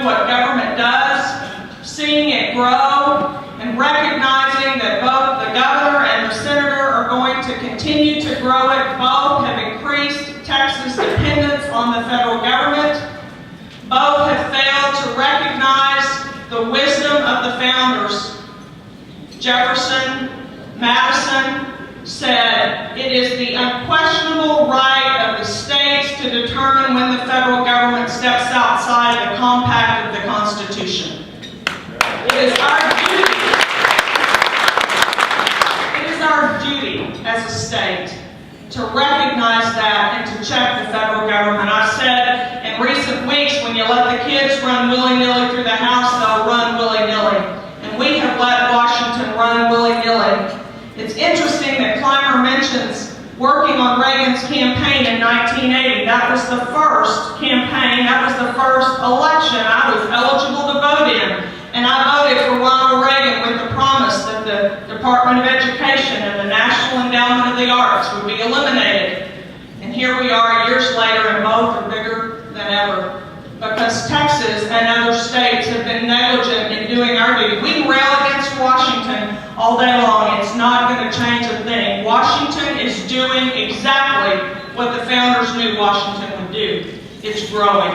what government does, seeing it grow, and recognizing that both the governor and the senator are going to continue to grow it. Both have increased Texas' dependence on the federal government. Both have failed to recognize the wisdom of the founders. Jefferson, Madison said, "It is the unquestionable right of the states to determine when the federal government steps outside the compact of the Constitution." It is our duty as a state to recognize that and to check the federal government. I've said in recent weeks, when you let the kids run willy-nilly through the house, they'll run willy-nilly. And we have let Washington run willy-nilly. It's interesting that Clymer mentions working on Reagan's campaign in 1980. That was the first campaign, that was the first election I was eligible to vote in. And I voted for Ronald Reagan with the promise that the Department of Education and the National Endowment of the Arts would be eliminated. And here we are years later, and both are bigger than ever. Because Texas and other states have been negligent in doing our duty. We can rail against Washington all day long. It's not going to change a thing. Washington is doing exactly what the founders knew Washington would do. It's growing.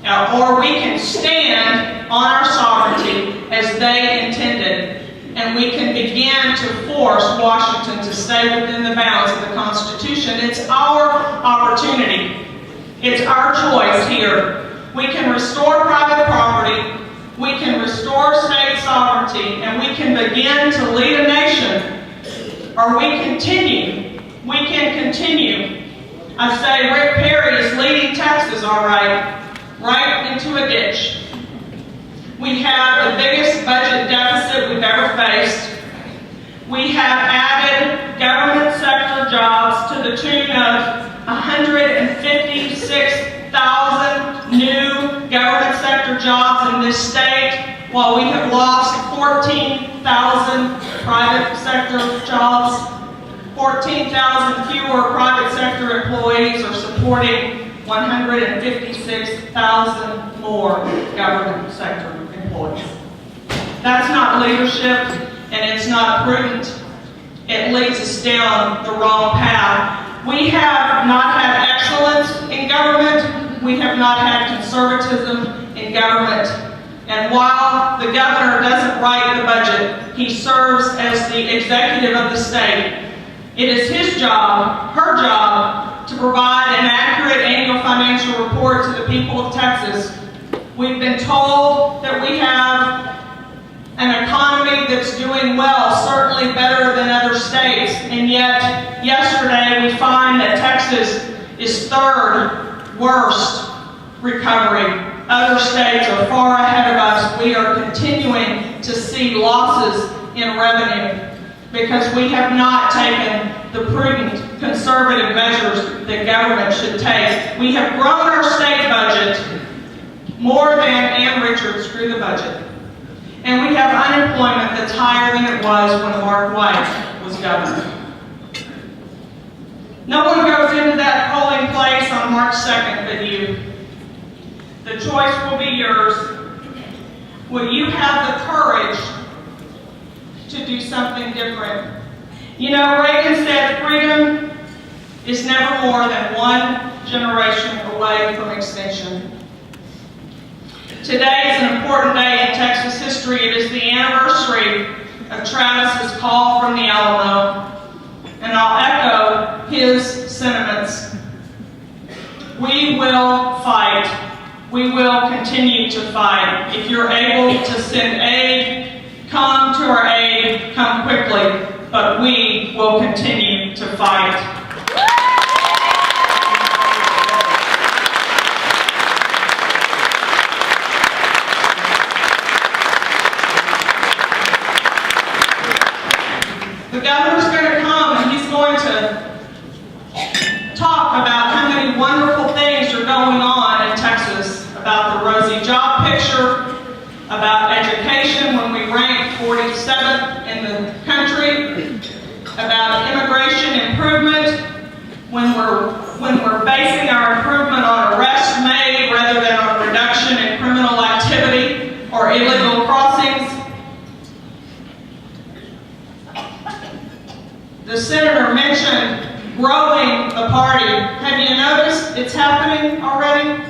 Now, or we can stand on our sovereignty as they intended, and we can begin to force Washington to stay within the bounds of the Constitution. It's our opportunity. It's our choice here. We can restore private property, we can restore state sovereignty, and we can begin to lead a nation. Or we can continue. I say Rick Perry is leading Texas, all right into a ditch. We have the biggest budget deficit we've ever faced. We have added government sector jobs to the tune of 156,000 new government sector jobs in this state, while we have lost 14,000 private sector jobs. 14,000 fewer private sector employees are supporting 156,000 more government sector employees. That's not leadership, and it's not prudent. It leads us down the wrong path. We have not had excellence in government. We have not had conservatism in government. And while the governor doesn't write the budget, he serves as the executive of the state. It is his job, her job, to provide an accurate annual financial report to the people of Texas. We've been told that we have an economy that's doing well, certainly better than other states, and yet yesterday we find that Texas is third worst recovery. Other states are far ahead of us. We are continuing to see losses in revenue because we have not taken the prudent, conservative measures that government should take. We have grown our state budget more than Ann Richards grew the budget. And we have unemployment that's higher than it was when Mark White was governor. No one goes into that polling place on March 2nd but you. The choice will be yours. Will you have the courage to do something different? You know, Reagan said freedom is never more than one generation away from extinction. Today is an important day in Texas history. It is the anniversary of Travis's call from the Alamo, and I'll echo his sentiments. We will fight. We will continue to fight. If you're able to send aid, come to our aid, come quickly, but we will continue to fight. The governor's going to come and he's going to talk about how many wonderful things are going on in Texas, about the rosy job picture, about education when we rank 47th in the country, about immigration improvement when we're basing our improvement on arrests made rather than on reduction reduction in criminal activity or illegal crossings. The senator mentioned growing the party. Have you noticed it's happening already?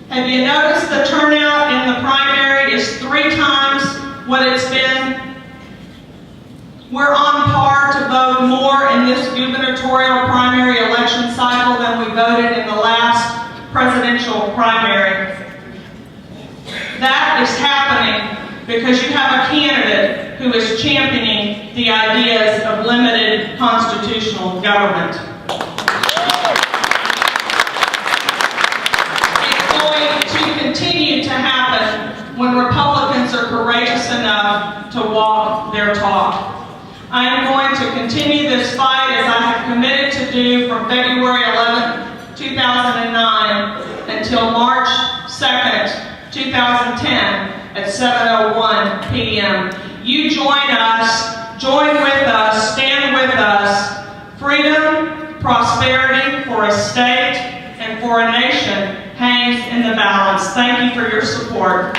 Have you noticed the turnout in the primary is 3 times what it's been? We're on par to vote more in this gubernatorial primary election cycle than we voted in the last presidential primary. That is happening because you have a candidate who is championing the ideas of limited constitutional government. It's going to continue to happen when Republicans are courageous enough to walk their talk. I am going to continue this fight as I have committed to do from February 11, 2009 until March 2nd, 2010 at 7:01 p.m. You join us, join with us, stand with us. Freedom, prosperity for a state and for a nation hangs in the balance. Thank you for your support.